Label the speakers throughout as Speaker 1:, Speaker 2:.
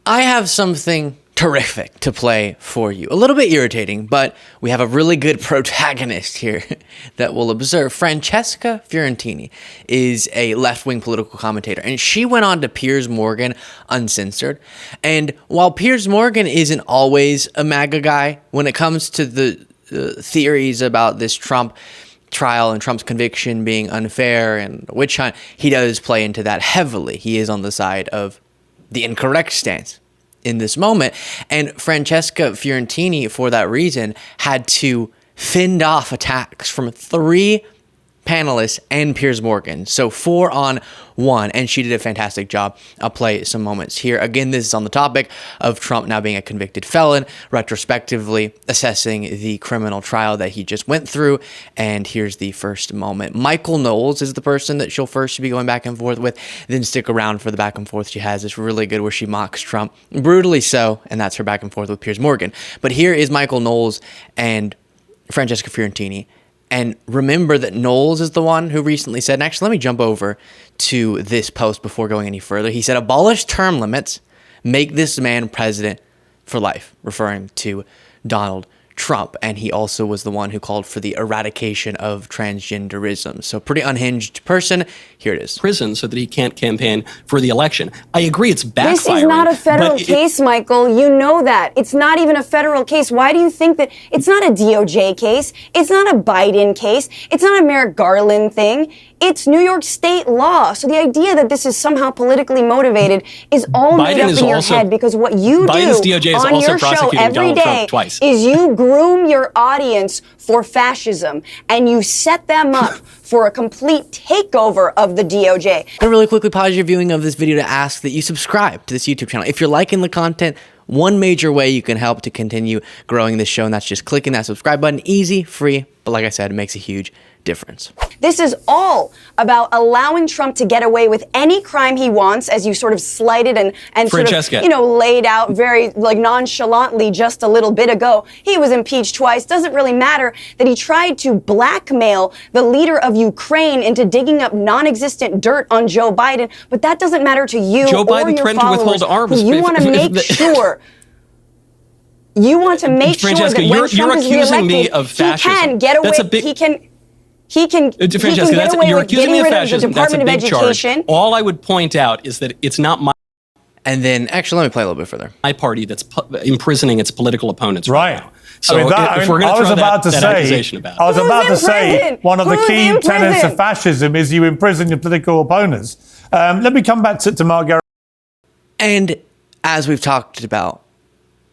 Speaker 1: I have something terrific to play for you. A little bit irritating, but we have a really good protagonist here that we'll observe. Francesca Fiorentini is a left-wing political commentator, and she went on to Piers Morgan uncensored. And while Piers Morgan isn't always a MAGA guy, when it comes to the theories about this Trump trial and Trump's conviction being unfair and witch hunt, he does play into that heavily. He is on the side of the incorrect stance in this moment. And Francesca Fiorentini, for that reason, had to fend off attacks from 3 panelists and Piers Morgan. So 4 on 1, and she did a fantastic job. I'll play some moments here. Again, this is on the topic of Trump now being a convicted felon, retrospectively assessing the criminal trial that he just went through. And here's the first moment. Michael Knowles is the person that she'll first be going back and forth with. Then stick around for the back and forth she has. It's really good where she mocks Trump, brutally so, and that's her back and forth with Piers Morgan. But here is Michael Knowles and Francesca Fiorentini. And remember that Knowles is the one who recently said, and actually let me jump over to this post before going any further. He said, abolish term limits, make this man president for life, referring to Donald Trump. And he also was the one who called for the eradication of transgenderism. So pretty unhinged person. Here it is.
Speaker 2: Prison so that he can't campaign for the election. I agree it's backfiring.
Speaker 3: This is not a federal case, Michael. You know that. It's not even a federal case. Why do you think that it's not a DOJ case? It's not a Biden case. It's not a Merrick Garland thing. It's New York state law. So the idea that this is somehow politically motivated is all made up in your head, because what you
Speaker 2: Biden's
Speaker 3: do
Speaker 2: DOJ is
Speaker 3: on
Speaker 2: also
Speaker 3: your show
Speaker 2: prosecuting
Speaker 3: every
Speaker 2: Donald
Speaker 3: day
Speaker 2: Trump twice.
Speaker 3: is you groom your audience for fascism and you set them up for a complete takeover of the DOJ.
Speaker 1: I really quickly pause your viewing of this video to ask that you subscribe to this YouTube channel. If you're liking the content, one major way you can help to continue growing this show, and that's just clicking that subscribe button. Easy, free, but like I said, it makes a huge difference.
Speaker 3: This is all about allowing Trump to get away with any crime he wants, as you sort of slighted and sort of, laid out very nonchalantly just a little bit ago. He was impeached twice. Doesn't really matter that he tried to blackmail the leader of Ukraine into digging up non-existent dirt on Joe Biden, but that doesn't matter to you
Speaker 2: Joe
Speaker 3: or
Speaker 2: Biden
Speaker 3: your
Speaker 2: threatened to
Speaker 3: followers.
Speaker 2: withhold arms.
Speaker 3: You want to make sure. You want to make sure that when
Speaker 2: you're
Speaker 3: Trump is
Speaker 2: accusing me
Speaker 3: reelected,
Speaker 2: of fascism.
Speaker 3: he can get away. He can get away with getting rid of the Department of Education.
Speaker 2: All I would point out is that it's not my...
Speaker 1: And then, actually, let me play a little bit further.
Speaker 2: My party that's imprisoning its political opponents
Speaker 4: right
Speaker 2: now. So if we're going to throw that accusation about it.
Speaker 4: I was about to say, one of the key tenets of fascism is you imprison your political opponents. Let me come back to Margaret.
Speaker 1: And as we've talked about,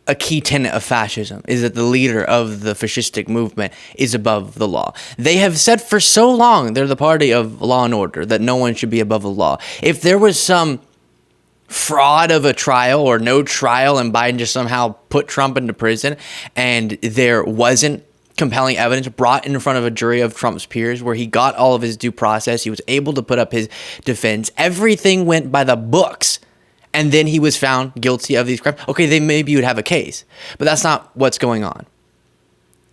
Speaker 1: a key tenet of fascism is that the leader of the fascistic movement is above the law. They have said for so long they're the party of law and order, that no one should be above the law. If there was some fraud of a trial or no trial and Biden just somehow put Trump into prison and there wasn't compelling evidence brought in front of a jury of Trump's peers where he got all of his due process, he was able to put up his defense, everything went by the books, and then he was found guilty of these crimes, okay, then maybe you would have a case. But that's not what's going on.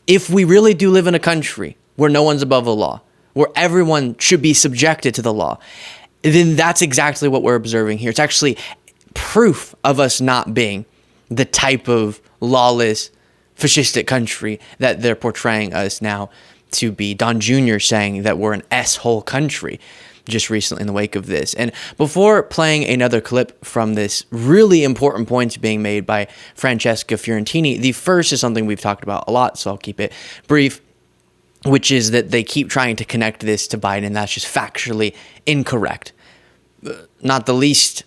Speaker 1: If we really do live in a country where no one's above the law, where everyone should be subjected to the law, then that's exactly what we're observing here. It's actually proof of us not being the type of lawless, fascistic country that they're portraying us now to be. Don Jr. saying that we're an S-hole country just recently in the wake of this. And before playing another clip from this really important points being made by Francesca Fiorentini, the first is something we've talked about a lot, so I'll keep it brief, which is that they keep trying to connect this to Biden, and that's just factually incorrect. Not the least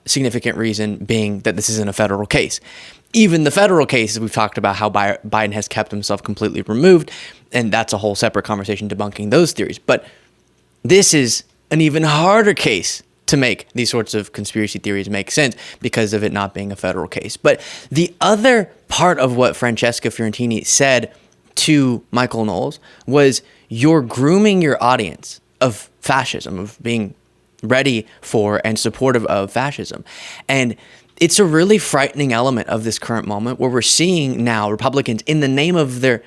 Speaker 1: significant reason being that this isn't a federal case. Even the federal cases, we've talked about how Biden has kept himself completely removed, and that's a whole separate conversation debunking those theories. But this is an even harder case to make these sorts of conspiracy theories make sense because of it not being a federal case. But the other part of what Francesca Fiorentini said to Michael Knowles was, you're grooming your audience of fascism, of being ready for and supportive of fascism. And it's a really frightening element of this current moment where we're seeing now Republicans, in the name of their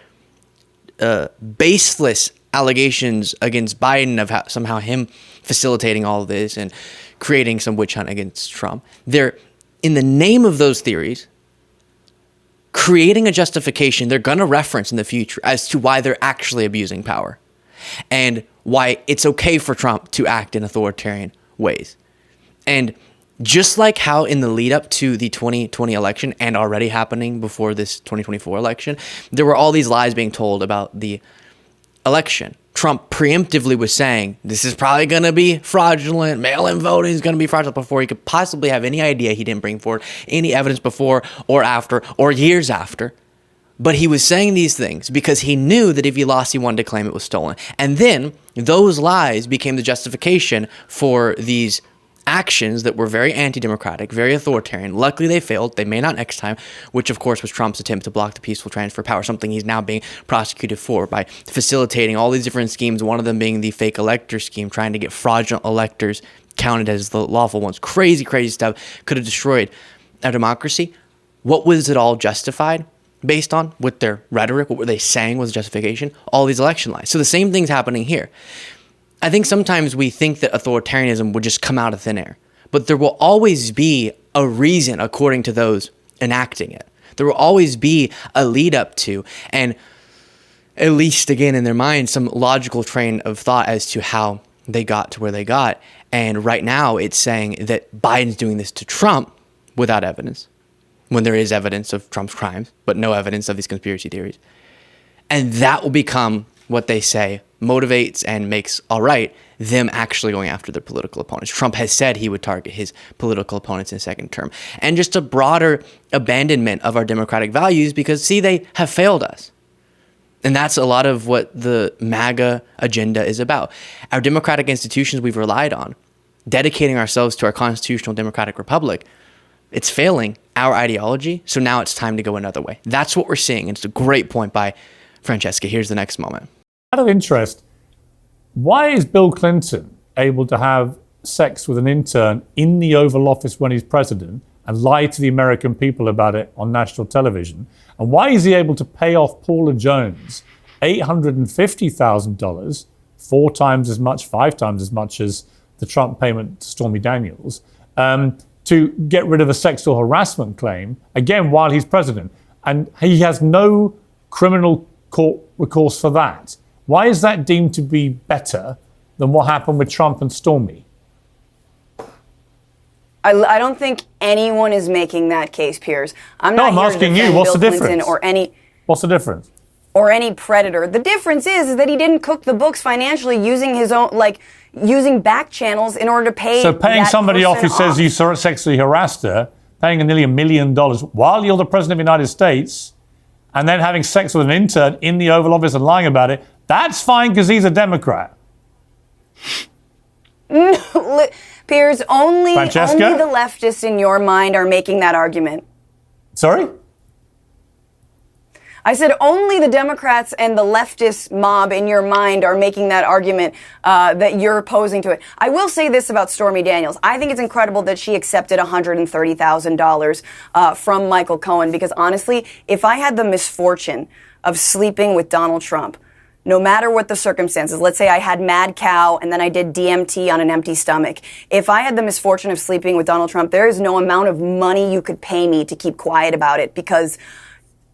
Speaker 1: baseless allegations against Biden of somehow him facilitating all of this and creating some witch hunt against Trump, they're in the name of those theories, creating a justification they're going to reference in the future as to why they're actually abusing power and why it's okay for Trump to act in authoritarian ways. And just like how in the lead up to the 2020 election and already happening before this 2024 election, there were all these lies being told about the election. Trump preemptively was saying, this is probably going to be fraudulent, mail-in voting is going to be fraudulent, before he could possibly have any idea. He didn't bring forward any evidence before or after or years after. But he was saying these things because he knew that if he lost, he wanted to claim it was stolen. And then those lies became the justification for these actions that were very anti-democratic, very authoritarian. Luckily, they failed. They may not next time, which, of course, was Trump's attempt to block the peaceful transfer of power, something he's now being prosecuted for by facilitating all these different schemes, one of them being the fake elector scheme, trying to get fraudulent electors counted as the lawful ones. Crazy, crazy stuff. Could have destroyed our democracy. What was it all justified based on with their rhetoric? What were they saying was justification? All these election lies. So the same thing's happening here. I think sometimes we think that authoritarianism would just come out of thin air, but there will always be a reason according to those enacting it. There will always be a lead up to, and at least again in their mind, some logical train of thought as to how they got to where they got. And right now it's saying that Biden's doing this to Trump without evidence, when there is evidence of Trump's crimes, but no evidence of these conspiracy theories. And that will become what they say motivates and makes all right them actually going after their political opponents. Trump has said he would target his political opponents in second term. And just a broader abandonment of our democratic values because, see, they have failed us. And that's a lot of what the MAGA agenda is about. Our democratic institutions we've relied on, dedicating ourselves to our constitutional democratic republic, it's failing our ideology. So now it's time to go another way. That's what we're seeing. And it's a great point by Francesca. Here's the next moment.
Speaker 4: Out of interest, why is Bill Clinton able to have sex with an intern in the Oval Office when he's president and lie to the American people about it on national television? And why is he able to pay off Paula Jones $850,000, 4 times as much, 5 times as much as the Trump payment to Stormy Daniels, to get rid of a sexual harassment claim, again, while he's president? And he has no criminal court recourse for that. Why is that deemed to be better than what happened with Trump and Stormy?
Speaker 3: I don't think anyone is making that case, Piers. I'm
Speaker 4: I'm asking you. What's the difference? What's the difference?
Speaker 3: Or any predator. The difference is that he didn't cook the books financially using his own, using back channels in order to pay.
Speaker 4: So paying somebody off who says you sexually harassed her, paying nearly $1 million while you're the president of the United States, and then having sex with an intern in the Oval Office and lying about it, that's fine because he's a Democrat.
Speaker 3: Piers, only the
Speaker 4: Francesca?
Speaker 3: leftists in your mind are making that argument.
Speaker 4: Sorry?
Speaker 3: I said only the Democrats and the leftist mob in your mind are making that argument that you're opposing to it. I will say this about Stormy Daniels. I think it's incredible that she accepted $130,000 from Michael Cohen, because honestly, if I had the misfortune of sleeping with Donald Trump, no matter what the circumstances, let's say I had mad cow and then I did DMT on an empty stomach. If I had the misfortune of sleeping with Donald Trump, there is no amount of money you could pay me to keep quiet about it, because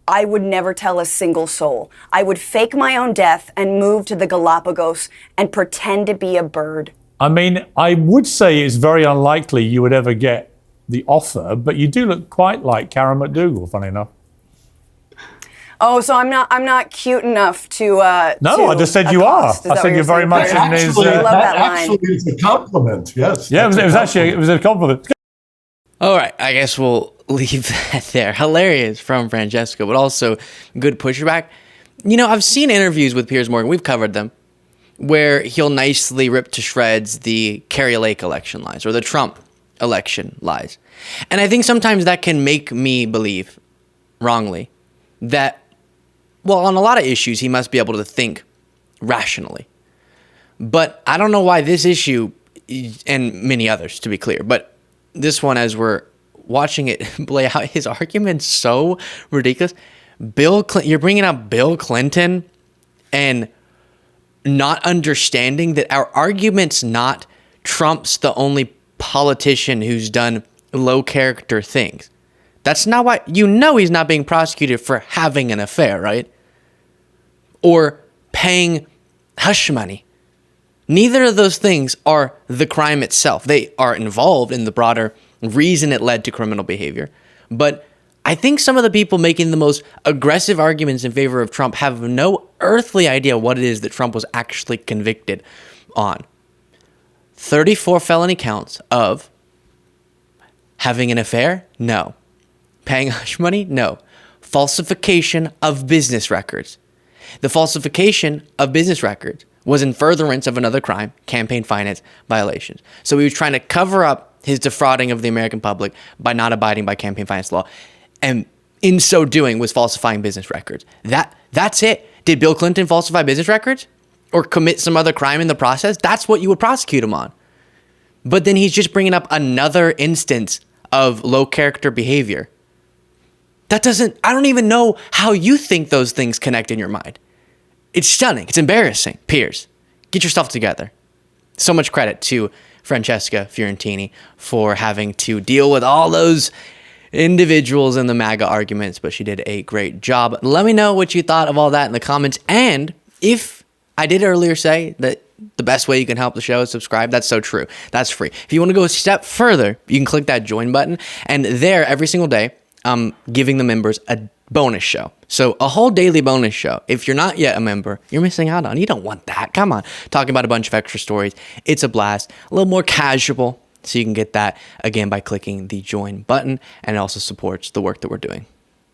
Speaker 3: I would never tell a single soul. I would fake my own death and move to the Galapagos and pretend to be a bird.
Speaker 4: I mean, I would say it's very unlikely you would ever get the offer, but you do look quite like Karen McDougal, funny enough.
Speaker 3: Oh, so I'm not cute enough to.
Speaker 4: No, I just said you are. I said you're very much in his.
Speaker 3: I love that line.
Speaker 5: Actually, it's a compliment. Yes.
Speaker 4: Yeah, it was a compliment.
Speaker 1: All right, I guess we'll leave that there. Hilarious from Francesca, but also good pushback. You know, I've seen interviews with Piers Morgan. We've covered them, where he'll nicely rip to shreds the Carrie Lake election lies or the Trump election lies, and I think sometimes that can make me believe, wrongly, that. Well, on a lot of issues, he must be able to think rationally. But I don't know why this issue, and many others, to be clear, but this one, as we're watching it play out, his argument's so ridiculous. You're bringing up Bill Clinton and not understanding that our argument's not Trump's the only politician who's done low character things. That's not why, he's not being prosecuted for having an affair, right? Or paying hush money. Neither of those things are the crime itself. They are involved in the broader reason it led to criminal behavior. But I think some of the people making the most aggressive arguments in favor of Trump have no earthly idea what it is that Trump was actually convicted on. 34 felony counts of having an affair? No. Paying hush money? No. Falsification of business records. The falsification of business records was in furtherance of another crime, campaign finance violations. So he was trying to cover up his defrauding of the American public by not abiding by campaign finance law. And in so doing was falsifying business records. That's it. Did Bill Clinton falsify business records or commit some other crime in the process? That's what you would prosecute him on. But then he's just bringing up another instance of low character behavior. I don't even know how you think those things connect in your mind. It's stunning. It's embarrassing. Piers, get yourself together. So much credit to Francesca Fiorentini for having to deal with all those individuals in the MAGA arguments, but she did a great job. Let me know what you thought of all that in the comments. And if I did earlier say that the best way you can help the show is subscribe, that's so true. That's free. If you want to go a step further, you can click that join button. And there, every single day, I'm giving the members a bonus show. So a whole daily bonus show. If you're not yet a member, you're missing out on. You don't want that. Come on. Talking about a bunch of extra stories. It's a blast. A little more casual. So you can get that, again, by clicking the join button, and it also supports the work that we're doing.